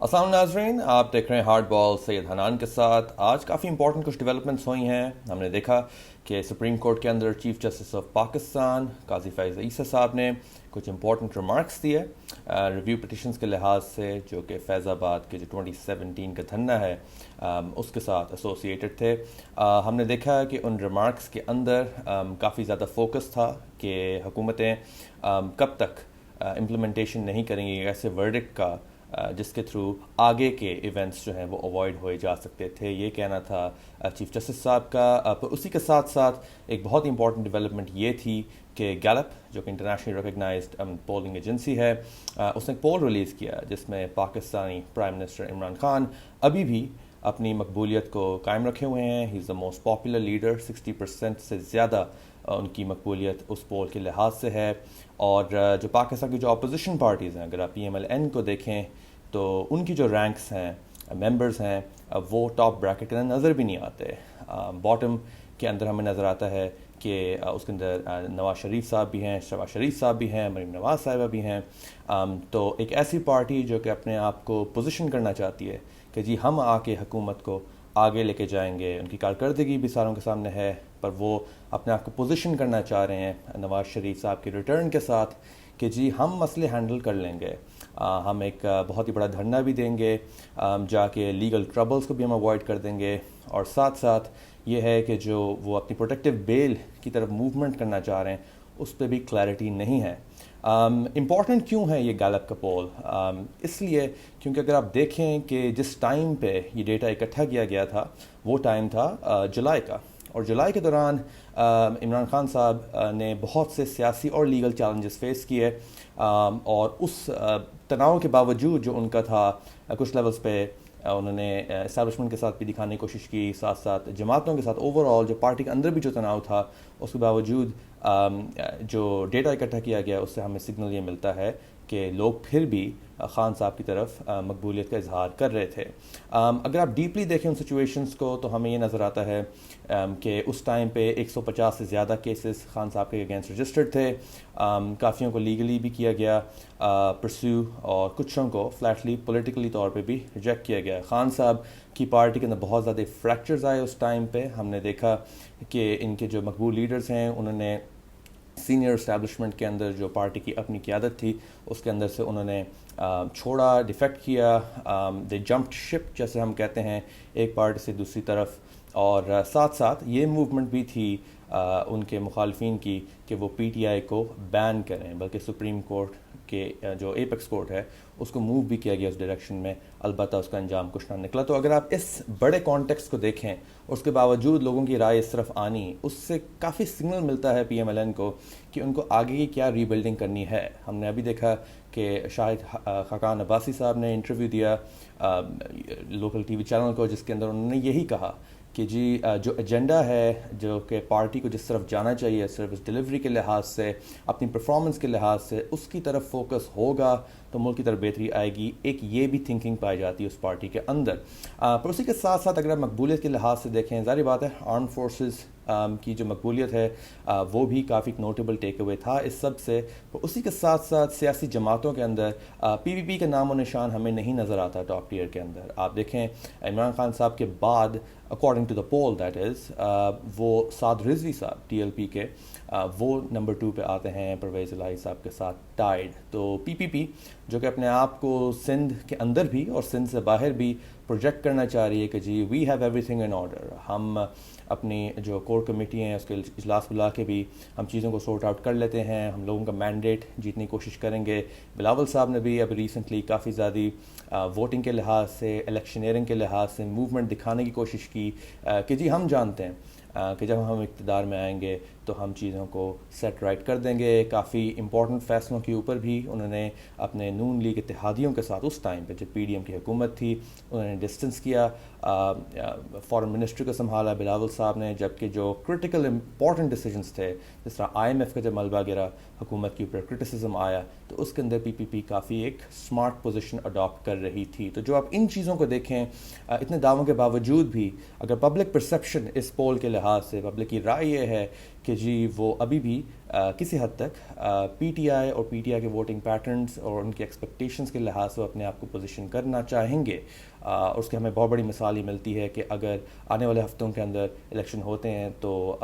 السلام ناظرین، آپ دیکھ رہے ہیں ہارڈ بال سید حنان کے ساتھ۔ آج کافی امپورٹنٹ کچھ ڈیولپمنٹس ہوئی ہیں۔ ہم نے دیکھا کہ سپریم کورٹ کے اندر چیف جسٹس آف پاکستان قاضی فائز عیسی صاحب نے کچھ امپورٹنٹ ریمارکس دیے ریویو پٹیشنز کے لحاظ سے، جو کہ فیض آباد کے جو 2017 کا دھرنا ہے اس کے ساتھ ایسوسیٹڈ تھے۔ ہم نے دیکھا کہ ان ریمارکس کے اندر کافی زیادہ فوکس تھا کہ حکومتیں کب تک امپلیمنٹیشن نہیں کریں گی ایسے ورڈکٹ کا جس کے تھرو آگے کے ایونٹس جو ہیں وہ اوائڈ ہوئے جا سکتے تھے، یہ کہنا تھا چیف جسٹس صاحب کا۔ پر اسی کے ساتھ ساتھ ایک بہت امپورٹنٹ ڈیولپمنٹ یہ تھی کہ گیلپ، جو کہ انٹرنیشنلی ریکگنائزڈ پولنگ ایجنسی ہے، اس نے ایک پول ریلیز کیا جس میں پاکستانی پرائم منسٹر عمران خان ابھی بھی اپنی مقبولیت کو قائم رکھے ہوئے ہیں۔ ہی از دا موسٹ پاپولر لیڈر، 60% سے زیادہ ان کی مقبولیت اس پول کے لحاظ سے ہے۔ اور جو پاکستان کی جو اپوزیشن پارٹیز ہیں، اگر آپ PMLN کو دیکھیں تو ان کی جو رینکس ہیں، ممبرز ہیں، وہ ٹاپ بریکٹ کے اندر نظر بھی نہیں آتے۔ باٹم کے اندر ہمیں نظر آتا ہے کہ اس کے اندر نواز شریف صاحب بھی ہیں، شہباز شریف صاحب بھی ہیں، مریم نواز صاحبہ بھی ہیں۔ تو ایک ایسی پارٹی جو کہ اپنے آپ کو پوزیشن کرنا چاہتی ہے کہ جی ہم آ کے حکومت کو آگے لے کے جائیں گے، ان کی کارکردگی بھی ساروں کے سامنے ہے، پر وہ اپنے آپ کو پوزیشن کرنا چاہ رہے ہیں نواز شریف صاحب کے ریٹرن کے ساتھ کہ جی ہم مسئلے ہینڈل کر لیں گے، ہم ایک بہت ہی بڑا دھرنا بھی دیں گے، جا کے لیگل ٹربلز کو بھی ہم اوائڈ کر دیں گے، اور ساتھ ساتھ یہ ہے کہ جو وہ اپنی پروٹیکٹیو بیل کی طرف موومنٹ کرنا چاہ رہے ہیں اس پہ بھی کلیئرٹی نہیں ہے۔ امپورٹنٹ کیوں ہے یہ گیلپ کا پول؟ اس لیے کیونکہ اگر آپ دیکھیں کہ جس ٹائم پہ یہ ڈیٹا اکٹھا کیا گیا تھا وہ ٹائم تھا جولائی کا، اور جولائی کے دوران عمران خان صاحب نے بہت سے سیاسی اور لیگل چیلنجز فیس کیے، اور اس تناؤ کے باوجود جو ان کا تھا کچھ لیولز پہ انہوں نے اسٹیبلشمنٹ کے ساتھ بھی دکھانے کی کوشش کی، ساتھ ساتھ جماعتوں کے ساتھ اوور آل جو پارٹی کے اندر بھی جو تناؤ تھا اس کے باوجود جو ڈیٹا اکٹھا کیا گیا اس سے ہمیں سگنل یہ ملتا ہے کہ لوگ پھر بھی خان صاحب کی طرف مقبولیت کا اظہار کر رہے تھے۔ اگر آپ ڈیپلی دیکھیں ان سچویشنز کو تو ہمیں یہ نظر آتا ہے کہ اس ٹائم پہ 150 سے زیادہ کیسز خان صاحب کے اگینسٹ رجسٹرڈ تھے، کافیوں کو لیگلی بھی کیا گیا پرسیو، اور کچھوں کو فلیٹلی پولیٹیکلی طور پہ بھی ریجیکٹ کیا گیا۔ خان صاحب کی پارٹی کے اندر بہت زیادہ فریکچرز آئے اس ٹائم پہ۔ ہم نے دیکھا کہ ان کے جو مقبول لیڈرز ہیں انہوں نے سینئر اسٹیبلشمنٹ کے اندر جو پارٹی کی اپنی قیادت تھی اس کے اندر سے انہوں نے چھوڑا، ڈیفیکٹ کیا، دے جمپڈ شپ جیسے ہم کہتے ہیں، ایک پارٹی سے دوسری طرف۔ اور ساتھ ساتھ یہ موومنٹ بھی تھی ان کے مخالفین کی کہ وہ PTI کو بین کریں، بلکہ سپریم کورٹ کے جو ایپیکس کورٹ ہے اس کو موو بھی کیا گیا اس ڈائریکشن میں، البتہ اس کا انجام کچھ نہ نکلا۔ تو اگر آپ اس بڑے کانٹیکسٹ کو دیکھیں، اس کے باوجود لوگوں کی رائے اس طرف آنی، اس سے کافی سگنل ملتا ہے PMLN کو کہ ان کو آگے کی کیا ری بلڈنگ کرنی ہے۔ ہم نے ابھی دیکھا کہ شاہد خاقان عباسی صاحب نے انٹرویو دیا لوکل TV چینل کو، جس کے اندر انہوں نے یہی کہا کہ جی جو ایجنڈا ہے جو کہ پارٹی کو جس طرف جانا چاہیے سروس ڈیلیوری کے لحاظ سے، اپنی پرفارمنس کے لحاظ سے، اس کی طرف فوکس ہوگا تو ملک کی طرف بہتری آئے گی۔ ایک یہ بھی تھنکنگ پائی جاتی ہے اس پارٹی کے اندر۔ پر اسی کے ساتھ ساتھ اگر آپ مقبولیت کے لحاظ سے دیکھیں، ظاہر بات ہے آرم فورسز کی جو مقبولیت ہے وہ بھی کافی نوٹیبل ٹیک اوے تھا اس سب سے۔ پر اسی کے ساتھ ساتھ سیاسی جماعتوں کے اندر PPP کا نام و نشان ہمیں نہیں نظر آتا ٹاپ ٹیئر کے اندر۔ آپ دیکھیں عمران خان صاحب کے بعد according to the poll that is وہ سعد رضوی صاحب TLP کے وہ نمبر 2 پہ آتے ہیں، پرویز الہی صاحب کے ساتھ ٹائیڈ۔ تو PPP جو کہ اپنے آپ کو سندھ کے اندر بھی اور سندھ سے باہر بھی پروجیکٹ کرنا چاہ رہی ہے کہ جی we have everything in order, ہم اپنی جو کور کمیٹی ہیں اس کے اجلاس بلا کے بھی ہم چیزوں کو سورٹ آؤٹ کر لیتے ہیں، ہم لوگوں کا مینڈیٹ جیتنے کی کوشش کریں گے۔ بلاول صاحب نے بھی اب ریسنٹلی کافی زیادہ ووٹنگ کے لحاظ سے، الیکشنیئرنگ کے لحاظ سے موومنٹ دکھانے کی کوشش کی کہ جی ہم جانتے ہیں کہ جب ہم اقتدار میں آئیں گے تو ہم چیزوں کو سیٹ رائٹ کر دیں گے۔ کافی امپورٹنٹ فیصلوں کے اوپر بھی انہوں نے اپنے نون لیگ اتحادیوں کے ساتھ اس ٹائم پہ جب PDM کی حکومت تھی انہوں نے ڈسٹنس کیا، فارن منسٹری کو سنبھالا بلاول صاحب نے، جبکہ جو کرٹیکل امپورٹنٹ ڈیسیجنس تھے جس طرح IMF کا جب ملبہ گرا، حکومت کے اوپر کرٹیسزم آیا، تو اس کے اندر PPP کافی ایک سمارٹ پوزیشن اڈاپٹ کر رہی تھی۔ تو جو آپ ان چیزوں کو دیکھیں، اتنے دعووں کے باوجود بھی اگر پبلک پرسیپشن اس پول کے لحاظ سے پبلک کی رائے یہ ہے کہ جی وہ ابھی بھی کسی حد تک پی ٹی آئی اور پی ٹی آئی کے ووٹنگ پیٹرنز اور ان کے ایکسپیکٹیشنز کے لحاظ سے اپنے آپ کو پوزیشن کرنا چاہیں گے. اور اس کی ہمیں بہت بڑی مثال یہ ملتی ہے کہ اگر آنے والے ہفتوں کے اندر الیکشن ہوتے ہیں تو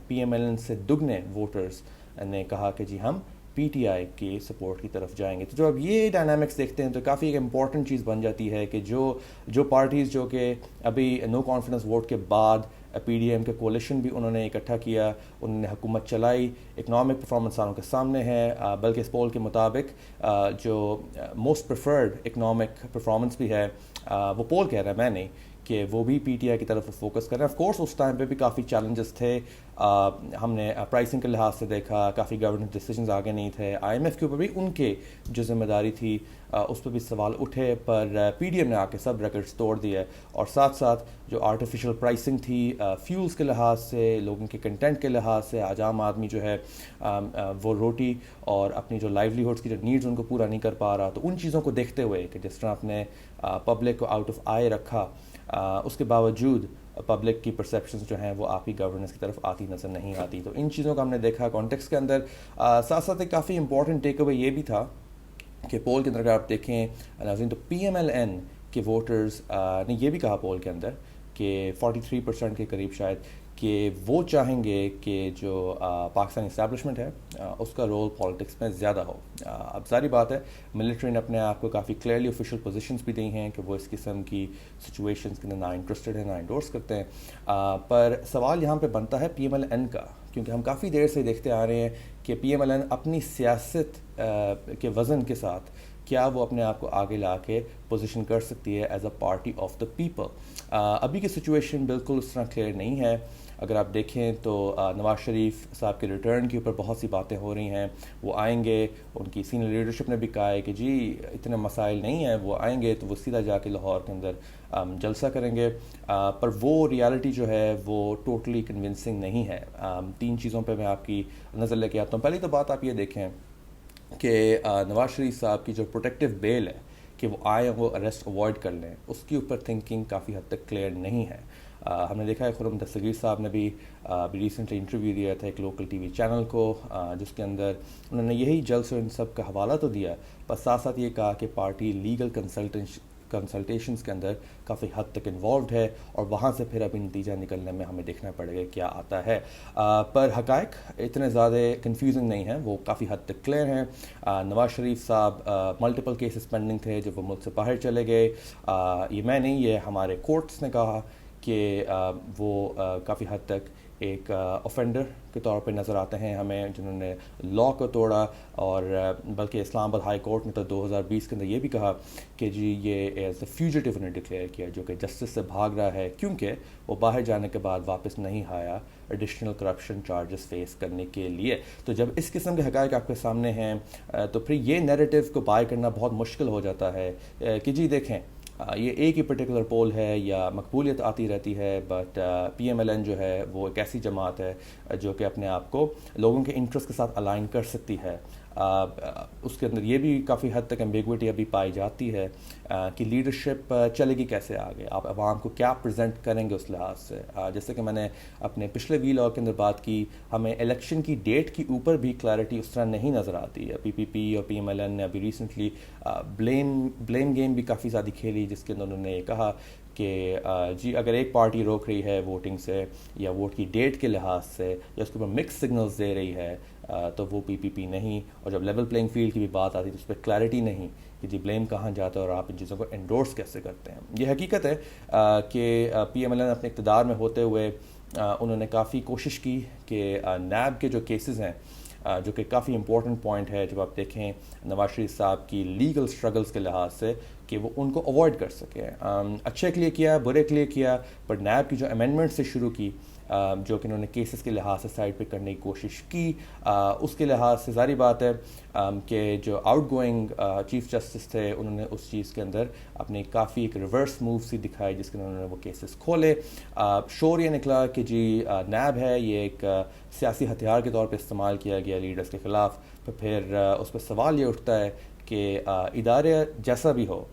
پی ایم ایل این سے دگنے ووٹرز نے کہا کہ جی ہم پی ٹی آئی کی سپورٹ کی طرف جائیں گے. تو جو اب یہ ڈائنامکس دیکھتے ہیں تو کافی ایک امپورٹنٹ چیز بن جاتی ہے کہ جو پارٹیز جو کہ ابھی نو کانفیڈنس ووٹ کے بعد پی ڈی ایم کے کولیشن بھی انہوں نے اکٹھا کیا, انہوں نے حکومت چلائی, اکنامک پرفارمنس ساروں کے سامنے ہے, بلکہ اس پول کے مطابق جو موسٹ پریفرڈ اکنامک پرفارمنس بھی ہے وہ پول کہہ رہا ہے, میں نہیں, کہ وہ بھی پی ٹی آئی کی طرف فوکس کر رہے ہیں. آف کورس اس ٹائم پہ بھی کافی چیلنجز تھے, ہم نے پرائسنگ کے لحاظ سے دیکھا, کافی گورنمنٹ ڈیسیجنز آگے نہیں تھے, آئی ایم ایف کے اوپر بھی ان کے جو ذمہ داری تھی اس پہ بھی سوال اٹھے, پر پی ڈی ایم نے آ کے سب ریکارڈز توڑ دیے. اور ساتھ ساتھ جو آرٹیفیشل پرائسنگ تھی فیولز کے لحاظ سے, لوگوں کے کنٹینٹ کے لحاظ سے, آج عام آدمی جو ہے وہ روٹی اور اپنی جو لائیولیہوڈس کی جو نیڈز ان کو پورا نہیں کر پا رہا. تو ان چیزوں کو دیکھتے ہوئے کہ جس طرح آپ نے پبلک کو آؤٹ آف آئی رکھا, اس کے باوجود پبلک کی پرسیپشنز جو ہیں وہ آپ کی گورننس کی طرف آتی نظر نہیں آتی. تو ان چیزوں کا ہم نے دیکھا کانٹیکس کے اندر. ساتھ ساتھ ایک کافی امپورٹنٹ ٹیک اوے یہ بھی تھا کہ پول کے اندر اگر آپ دیکھیں ناظرین تو پی ایم ایل این کے ووٹرز نے یہ بھی کہا پول کے اندر کہ 43% کے قریب شاید کہ وہ چاہیں گے کہ جو پاکستانی اسٹیبلشمنٹ ہے اس کا رول پالیٹکس میں زیادہ ہو. اب ظاہری بات ہے ملٹری نے اپنے آپ کو کافی کلیئرلی آفیشیل پوزیشنز بھی دی ہیں کہ وہ اس قسم کی سچویشنز کے اندر نہ انٹرسٹڈ ہیں نہ انڈورس کرتے ہیں. پر سوال یہاں پہ بنتا ہے پی ایم ایل این کا, کیونکہ ہم کافی دیر سے دیکھتے آ رہے ہیں کہ پی ایم ایل این اپنی سیاست کے وزن کے ساتھ کیا وہ اپنے آپ کو آگے لا کے پوزیشن کر سکتی ہے as a party of the people. ابھی کی سچویشن بالکل اس طرح کلیئر نہیں ہے. اگر آپ دیکھیں تو نواز شریف صاحب کے ریٹرن کے اوپر بہت سی باتیں ہو رہی ہیں, وہ آئیں گے, ان کی سینئر لیڈرشپ نے بھی کہا ہے کہ جی اتنے مسائل نہیں ہیں, وہ آئیں گے تو وہ سیدھا جا کے لاہور کے اندر جلسہ کریں گے. پر وہ ریالٹی جو ہے وہ ٹوٹلی کنونسنگ نہیں ہے. 3 چیزوں پہ میں آپ کی نظر لے کے آتا ہوں. پہلی تو بات آپ یہ دیکھیں کہ نواز شریف صاحب کی جو پروٹیکٹیو بیل ہے کہ وہ آئیں وہ اریسٹ اوائڈ کر لیں, اس کے اوپر تھنکنگ کافی حد تک کلیئر نہیں ہے. ہم نے دیکھا ہے خرم دستگیر صاحب نے بھی ریسنٹلی انٹرویو دیا تھا ایک لوکل ٹی وی چینل کو, جس کے اندر انہوں نے یہی جلسے ان سب کا حوالہ تو دیا, پر ساتھ ساتھ یہ کہا کہ پارٹی لیگل کنسلٹیشنز کے اندر کافی حد تک انوالوڈ ہے, اور وہاں سے پھر ابھی نتیجہ نکلنے میں ہمیں دیکھنا پڑے گا کیا آتا ہے. پر حقائق اتنے زیادہ کنفیوزنگ نہیں ہیں, وہ کافی حد تک کلیئر ہیں. نواز شریف صاحب ملٹیپل کیسز پینڈنگ تھے جب وہ ملک سے باہر چلے گئے. یہ میں نہیں, یہ ہمارے کورٹس نے کہا کہ وہ کافی حد تک ایک اوفینڈر کے طور پہ نظر آتے ہیں ہمیں, جنہوں نے لاء کو توڑا. اور بلکہ اسلام آباد ہائی کورٹ نے تو 2020 کے اندر یہ بھی کہا کہ جی یہ ایز اے فیوجیٹیو انہیں ڈکلیئر کیا, جو کہ جسٹس سے بھاگ رہا ہے کیونکہ وہ باہر جانے کے بعد واپس نہیں آیا ایڈیشنل کرپشن چارجز فیس کرنے کے لیے. تو جب اس قسم کے حقائق آپ کے سامنے ہیں تو پھر یہ نیریٹو کو بائی کرنا بہت مشکل ہو جاتا ہے کہ جی دیکھیں یہ ایک ہی پرٹیکولر پول ہے یا مقبولیت آتی رہتی ہے, but P M L N جو ہے وہ ایک ایسی جماعت ہے جو کہ اپنے آپ کو لوگوں کے انٹرسٹ کے ساتھ الائن کر سکتی ہے. اس کے اندر یہ بھی کافی حد تک ایمبیگوٹی ابھی پائی جاتی ہے کہ لیڈرشپ چلے گی کیسے آگے, آپ عوام کو کیا پریزنٹ کریں گے اس لحاظ سے. جیسے کہ میں نے اپنے پچھلے وی لاگ کے اندر بات کی, ہمیں الیکشن کی ڈیٹ کے اوپر بھی کلیئرٹی اس طرح نہیں نظر آتی ہے. پی پی پی اور پی ایم ایل این نے ابھی ریسنٹلی بلیم گیم بھی کافی زیادہ کھیلی, جس کے اندر انہوں نے یہ کہا کہ جی اگر ایک پارٹی روک رہی ہے ووٹنگ سے یا ووٹ کی ڈیٹ کے لحاظ سے یا اس کے اوپر مکس سگنلز دے رہی ہے تو وہ پی پی پی نہیں. اور جب لیول پلینگ فیلڈ کی بھی بات آتی ہے تو اس پہ کلیئرٹی نہیں کہ جی بلیم کہاں جاتا ہے اور آپ ان چیزوں کو انڈورس کیسے کرتے ہیں. یہ حقیقت ہے کہ پی ایم ایل این اپنے اقتدار میں ہوتے ہوئے انہوں نے کافی کوشش کی کہ نیب کے جو کیسز ہیں, جو کہ کافی امپورٹنٹ پوائنٹ ہے جب آپ دیکھیں نواز شریف صاحب کی لیگل سٹرگلز کے لحاظ سے, کہ وہ ان کو اوائڈ کر سکیں. اچھے کے لیے کیا, برے کے لیے کیا, پر نیب کی جو امینڈمنٹ سے شروع کی جو کہ انہوں نے کیسز کے لحاظ سے سائڈ پہ کرنے کی کوشش کی, اس کے لحاظ سے ظاہری بات ہے کہ جو آؤٹ گوئنگ چیف جسٹس تھے انہوں نے اس چیز کے اندر اپنی کافی ایک ریورس موو سی دکھائی, جس کے انہوں نے وہ کیسز کھولے. شور یہ نکلا کہ جی نیب ہے یہ ایک سیاسی ہتھیار کے طور پہ استعمال کیا گیا لیڈرز کے خلاف. پھر اس پہ سوال یہ اٹھتا ہے کہ ادارے جیسا بھی ہو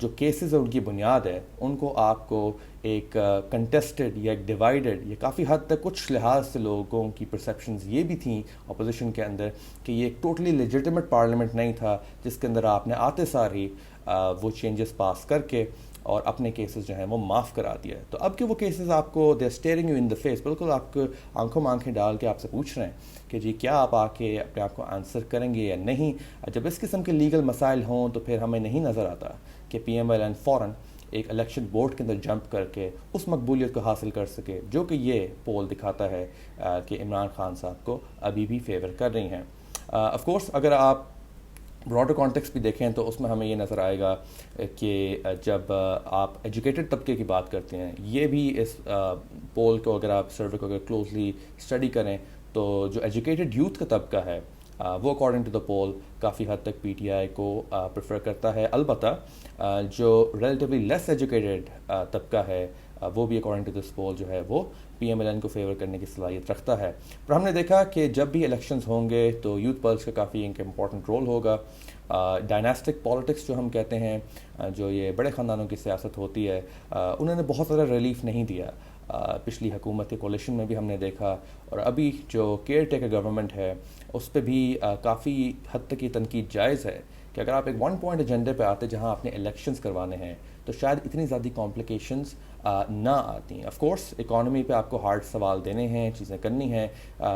جو کیسز اور ان کی بنیاد ہے ان کو آپ کو ایک کنٹیسٹڈ یا ایک ڈیوائیڈڈ یا کافی حد تک کچھ لحاظ سے لوگوں کی پرسیپشنز یہ بھی تھیں اپوزیشن کے اندر کہ یہ ایک ٹوٹلی لیجیٹیمیٹ پارلیمنٹ نہیں تھا جس کے اندر آپ نے آتے سار ہی وہ چینجز پاس کر کے اور اپنے کیسز جو ہیں وہ معاف کرا دیا ہے. تو اب کہ وہ کیسز آپ کو دے staring you in the face, بالکل آپ کو آنکھوں میں آنکھیں ڈال کے آپ سے پوچھ رہے ہیں کہ جی کیا آپ آ کے اپنے آپ کو آنسر کریں گے یا نہیں. جب اس قسم کے لیگل مسائل ہوں تو پھر ہمیں نہیں نظر آتا کہ پی ایم ایل این فوراً ایک الیکشن بورڈ کے اندر جمپ کر کے اس مقبولیت کو حاصل کر سکے جو کہ یہ پول دکھاتا ہے کہ عمران خان صاحب کو ابھی بھی فیور کر رہی ہیں. آف کورس اگر آپ براڈر کانٹیکس بھی دیکھیں تو اس میں ہمیں یہ نظر آئے گا کہ جب آپ ایجوکیٹڈ طبقے کی بات کرتے ہیں، یہ بھی اس پول کو اگر آپ سروے کو اگر کلوزلی اسٹڈی کریں تو جو ایجوکیٹڈ یوتھ کا طبقہ ہے وہ اکارڈنگ ٹو دا پول کافی حد تک پی ٹی آئی کو پریفر کرتا ہے. البتہ جو ریلیٹیولی لیس ایجوکیٹڈ طبقہ ہے وہ بھی اکارڈنگ ٹو دس پول جو ہے وہ پی ایم ایل این کو فیور کرنے کی صلاحیت رکھتا ہے. پر ہم نے دیکھا کہ جب بھی الیکشنز ہوں گے تو یوتھ پلس کا کافی ایک امپورٹنٹ رول ہوگا. ڈائناسٹک پالیٹکس جو ہم کہتے ہیں، جو یہ بڑے خاندانوں کی سیاست ہوتی ہے، انہوں نے بہت زیادہ ریلیف نہیں دیا. پچھلی حکومت کے کولیشن میں بھی ہم نے دیکھا، اور ابھی جو کیئر ٹیکر گورنمنٹ ہے اس پہ بھی کافی حد تک یہ تنقید جائز ہے کہ اگر آپ ایک ون پوائنٹ ایجنڈے پہ آتے جہاں آپ نے الیکشنز کروانے ہیں تو شاید اتنی زیادہ کمپلیکیشنز نہ آتی. آف کورس اکانومی پہ آپ کو ہارڈ سوال دینے ہیں، چیزیں کرنی ہیں،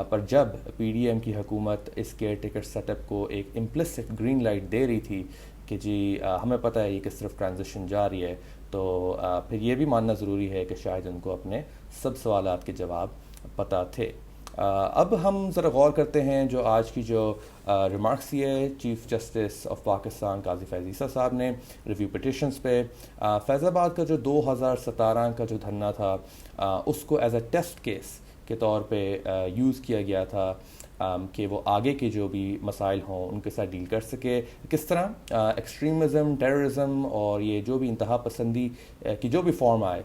پر جب پی ڈی ایم کی حکومت اس کیئر ٹیکر سیٹ اپ کو ایک امپلسٹ گرین لائٹ دے رہی تھی کہ جی ہمیں پتہ ہے یہ کس طرف ٹرانزیشن جا رہی ہے، تو پھر یہ بھی ماننا ضروری ہے کہ شاید ان کو اپنے سب سوالات کے جواب پتہ تھے. اب ہم ذرا غور کرتے ہیں جو آج کی جو ریمارکس یہ چیف جسٹس آف پاکستان قاضی فیض عیسیٰ صاحب نے ریویو پٹیشنز پہ. فیض آباد کا جو 2017 کا جو دھرنا تھا اس کو ایز اے ٹیسٹ کیس کے طور پہ یوز کیا گیا تھا کہ وہ آگے کے جو بھی مسائل ہوں ان کے ساتھ ڈیل کر سکے. کس طرح ایکسٹریمزم، ٹیررزم اور یہ جو بھی انتہا پسندی کی جو بھی فارم آئے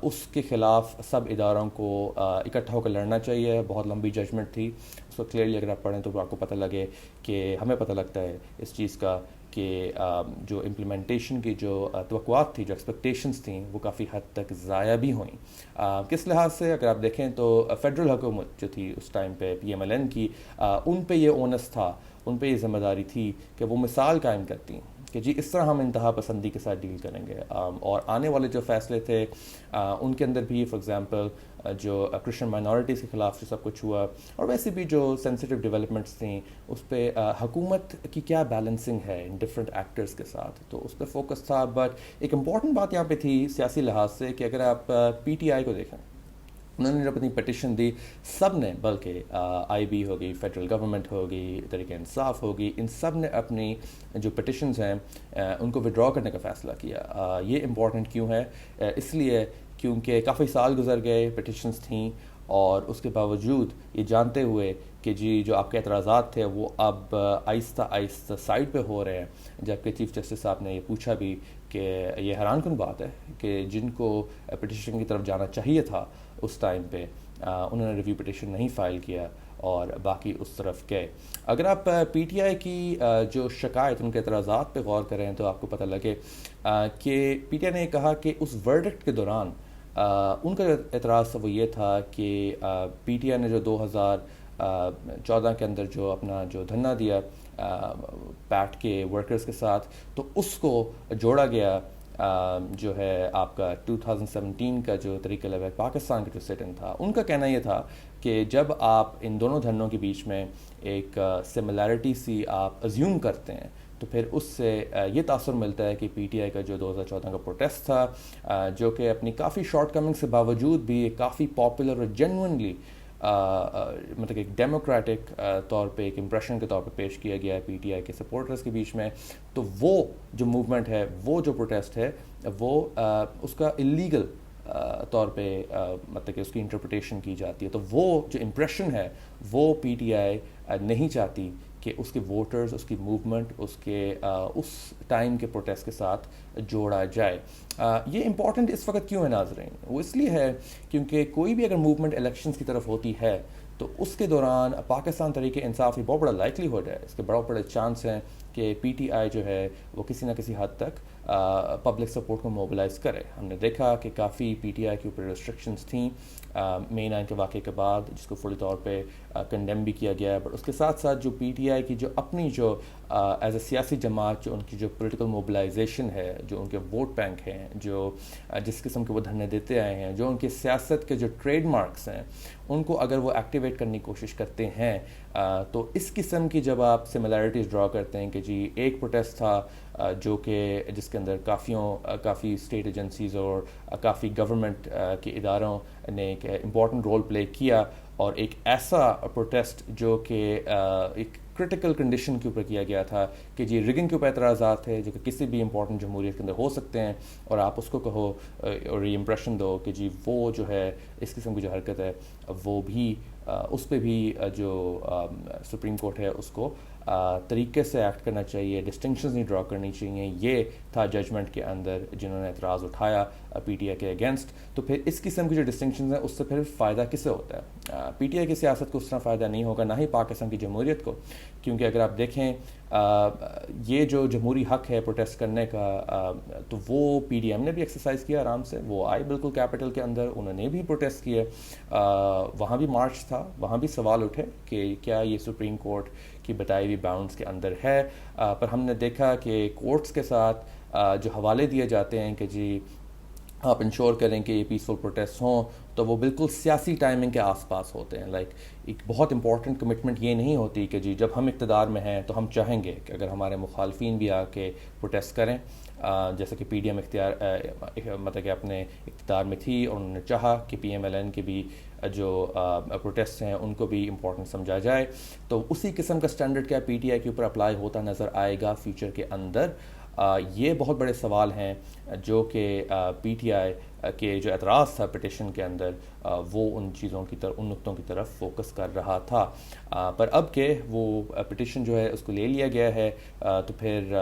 اس کے خلاف سب اداروں کو اکٹھا ہو کر لڑنا چاہیے. بہت لمبی ججمنٹ تھی، اس کو کلیئرلی اگر آپ پڑھیں تو آپ کو پتہ لگے کہ ہمیں پتہ لگتا ہے اس چیز کا کہ جو امپلیمنٹیشن کی جو توقعات تھی، جو ایکسپیکٹیشنز تھیں، وہ کافی حد تک ضائع بھی ہوئیں. کس لحاظ سے اگر آپ دیکھیں تو فیڈرل حکومت جو تھی اس ٹائم پہ پی ایم ایل این کی، ان پہ یہ اونس تھا، ان پہ یہ ذمہ داری تھی کہ وہ مثال قائم کرتی کہ جی اس طرح ہم انتہا پسندی کے ساتھ ڈیل کریں گے. اور آنے والے جو فیصلے تھے ان کے اندر بھی فار ایگزامپل جو کرسچن مائنورٹیز کے خلاف جو سب کچھ ہوا، اور ویسے بھی جو سینسیٹیو ڈیولپمنٹس تھیں اس پہ حکومت کی کیا بیلنسنگ ہے ان ڈفرینٹ ایکٹرز کے ساتھ، تو اس پہ فوکس تھا. بٹ ایک امپورٹنٹ بات یہاں پہ تھی سیاسی لحاظ سے کہ اگر آپ پی ٹی آئی کو دیکھیں، انہوں نے جب اپنی پٹیشن دی سب نے، بلکہ آئی بی ہوگی، فیڈرل گورنمنٹ ہوگی، تحریک انصاف ہوگی، ان سب نے اپنی جو پٹیشنز ہیں ان کو وڈرا کرنے کا فیصلہ کیا. یہ امپورٹنٹ کیوں ہے؟ اس لیے کیونکہ کافی سال گزر گئے، پٹیشنز تھیں، اور اس کے باوجود یہ جانتے ہوئے کہ جی جو آپ کے اعتراضات تھے وہ اب آہستہ آہستہ سائڈ پہ ہو رہے ہیں. جبکہ چیف جسٹس صاحب نے یہ پوچھا بھی کہ یہ حیران کن بات ہے کہ جن کو پٹیشن کی طرف جانا چاہیے تھا اس ٹائم پہ انہوں نے ریویو پٹیشن نہیں فائل کیا اور باقی اس طرف گئے. اگر آپ پی ٹی آئی کی جو شکایت، ان کے اعتراضات پہ غور کریں تو آپ کو پتہ لگے کہ پی ٹی آئی نے کہا کہ اس ورڈکٹ کے دوران ان کا اعتراض وہ یہ تھا کہ پی ٹی آئی نے جو 2014 کے اندر جو اپنا جو دھرنا دیا پیٹ کے ورکرز کے ساتھ، تو اس کو جوڑا گیا جو ہے آپ کا 2017 کا جو تحریک لبیک پاکستان کا جو سیٹن تھا. ان کا کہنا یہ تھا کہ جب آپ ان دونوں دھرنوں کے بیچ میں ایک سملیرٹی سی آپ ازیوم کرتے ہیں تو پھر اس سے یہ تاثر ملتا ہے کہ پی ٹی آئی کا جو 2014 کا پروٹیسٹ تھا جو کہ اپنی کافی شارٹ کمنگ سے باوجود بھی کافی پاپولر اور جینوئنلی مطلب ایک ڈیموکریٹک طور پہ ایک امپریشن کے طور پہ پیش کیا گیا ہے پی ٹی آئی کے سپورٹرز کے بیچ میں. تو وہ جو موومنٹ ہے، وہ جو پروٹیسٹ ہے، وہ اس کا اللیگل طور پہ مطلب کہ اس کی انٹرپریٹیشن کی جاتی ہے. تو وہ جو امپریشن ہے وہ پی ٹی آئی نہیں چاہتی کہ اس کے ووٹرز، اس کی موومنٹ اس ٹائم کے پروٹیسٹ کے ساتھ جوڑا جائے. یہ امپورٹنٹ اس وقت کیوں ہے ناظرین؟ وہ اس لیے ہے کیونکہ کوئی بھی اگر موومنٹ الیکشنز کی طرف ہوتی ہے تو اس کے دوران پاکستان تحریک انصاف کی بہت بڑا لائکلی ہوڈ ہے، اس کے بڑے چانس ہیں کہ پی ٹی آئی جو ہے وہ کسی نہ کسی حد تک پبلک سپورٹ کو موبلائز کرے. ہم نے دیکھا کہ کافی پی ٹی آئی کے اوپر ریسٹرکشنز تھیں مئی 9 کے واقعے کے بعد, جس کو فلی طور پہ کنڈیم بھی کیا گیا ہے. بٹ اس کے ساتھ ساتھ جو پی ٹی آئی کی جو اپنی جو ایز اے سیاسی جماعت جو ان کی جو پولیٹیکل موبلائزیشن ہے, جو ان کے ووٹ بینک ہیں, جو جس قسم کے وہ دھرنے دیتے آئے ہیں, جو ان کی سیاست کے جو ٹریڈ مارکس ہیں, ان کو اگر وہ ایکٹیویٹ کرنے کی کوشش کرتے ہیں تو اس قسم کی جب آپ سملیرٹیز ڈرا کرتے ہیں کہ جی ایک پروٹیسٹ تھا جو کہ جس کے اندر کافی اسٹیٹ ایجنسیز اور کافی گورنمنٹ کے اداروں نے ایک امپورٹنٹ رول پلے کیا, اور ایک ایسا پروٹیسٹ جو کہ ایک کرٹیکل کنڈیشن کے اوپر کیا گیا تھا کہ جی ریگنگ کے اوپر اعتراضات تھے جو کہ کسی بھی امپورٹنٹ جمہوریت کے اندر ہو سکتے ہیں, اور آپ اس کو کہو اور یہ امپریشن دو کہ جی وہ جو ہے اس قسم کی جو حرکت ہے وہ بھی اس پہ بھی جو سپریم کورٹ ہے اس کو طریقے سے ایکٹ کرنا چاہیے, ڈسٹنکشنز نہیں ڈرا کرنی چاہیے. یہ تھا ججمنٹ کے اندر جنہوں نے اعتراض اٹھایا پی ٹی آئی کے اگینسٹ. تو پھر اس قسم کی جو ڈسٹنکشنز ہیں اس سے پھر فائدہ کسے ہوتا ہے؟ پی ٹی آئی کی سیاست کو اس طرح فائدہ نہیں ہوگا, نہ ہی پاکستان کی جمہوریت کو, کیونکہ اگر آپ دیکھیں یہ جو جمہوری حق ہے پروٹیسٹ کرنے کا, تو وہ پی ڈی ایم نے بھی ایکسرسائز کیا آرام سے. وہ آئے بالکل کیپٹل کے اندر, انہوں نے بھی پروٹیسٹ کیے, وہاں بھی مارچ تھا, وہاں بھی سوال اٹھے کہ کیا یہ سپریم کورٹ کی بتائی ہوئی باؤنڈس کے اندر ہے. پر ہم نے دیکھا کہ کورٹس کے ساتھ جو حوالے دیے جاتے ہیں کہ جی آپ انشور کریں کہ یہ پیسفل پروٹیسٹ ہوں, تو وہ بالکل سیاسی ٹائمنگ کے آس پاس ہوتے ہیں. لائک ایک بہت امپورٹنٹ کمٹمنٹ یہ نہیں ہوتی کہ جی جب ہم اقتدار میں ہیں تو ہم چاہیں گے کہ اگر ہمارے مخالفین بھی آ کے پروٹیسٹ کریں, جیسے کہ پی ڈی ایم مطلب کہ اپنے اقتدار میں تھی اور انہوں نے چاہا کہ پی ایم ایل این کے بھی جو پروٹیسٹ ہیں ان کو بھی امپورٹنٹ سمجھا جائے, تو اسی قسم کا اسٹینڈرڈ کیا پی ٹی آئی کے اوپر اپلائی ہوتا نظر آئے گا فیوچر کے اندر؟ یہ بہت بڑے سوال ہیں جو کہ پی ٹی آئی کے جو اعتراض تھا پٹیشن کے اندر وہ ان چیزوں کی طرف, ان نقطوں کی طرف فوکس کر رہا تھا. پر اب کہ وہ پٹیشن جو ہے اس کو لے لیا گیا ہے, تو پھر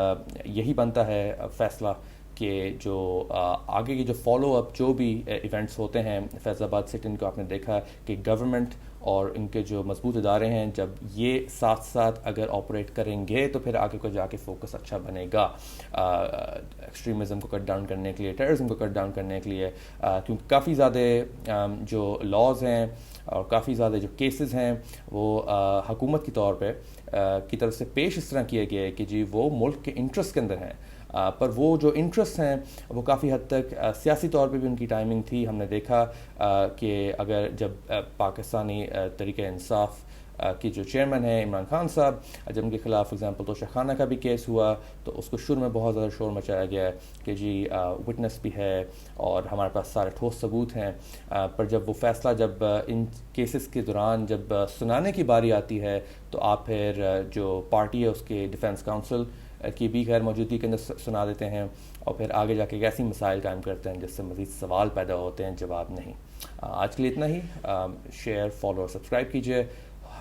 یہی بنتا ہے فیصلہ کہ جو آگے کی جو فالو اپ جو بھی ایونٹس ہوتے ہیں فیض آباد سٹن کو آپ نے دیکھا کہ گورنمنٹ اور ان کے جو مضبوط ادارے ہیں جب یہ ساتھ ساتھ اگر آپریٹ کریں گے تو پھر آگے کو جا کے فوکس اچھا بنے گا ایکسٹریمزم کو کٹ ڈاؤن کرنے کے لیے, ٹیررزم کو کٹ ڈاؤن کرنے کے لیے, کیونکہ کافی زیادہ جو لاز ہیں اور کافی زیادہ جو کیسز ہیں وہ حکومت کی طور پہ کی طرف سے پیش اس طرح کیے گئے کہ جی وہ ملک کے انٹرسٹ کے اندر ہیں, پر وہ جو انٹرسٹ ہیں وہ کافی حد تک سیاسی طور پہ بھی ان کی ٹائمنگ تھی. ہم نے دیکھا کہ اگر جب پاکستانی تحریک انصاف کی جو چیئرمین ہیں عمران خان صاحب, جب ان کے خلاف ایگزامپل توشہ خانہ کا بھی کیس ہوا تو اس کو شروع میں بہت زیادہ شور مچایا گیا کہ جی وٹنس بھی ہے اور ہمارے پاس سارے ٹھوس ثبوت ہیں, پر جب وہ فیصلہ جب ان کیسز کے دوران جب سنانے کی باری آتی ہے تو آپ پھر جو پارٹی ہے اس کے ڈیفنس کاؤنسل کی بھی غیر موجودگی کے اندر سنا دیتے ہیں, اور پھر آگے جا کے ایسی مسائل قائم کرتے ہیں جس سے مزید سوال پیدا ہوتے ہیں, جواب نہیں. آج کے لیے اتنا ہی. شیئر, فالو اور سبسکرائب کیجیے.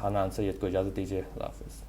حنان سید کو اجازت دیجیے. اللہ حافظ.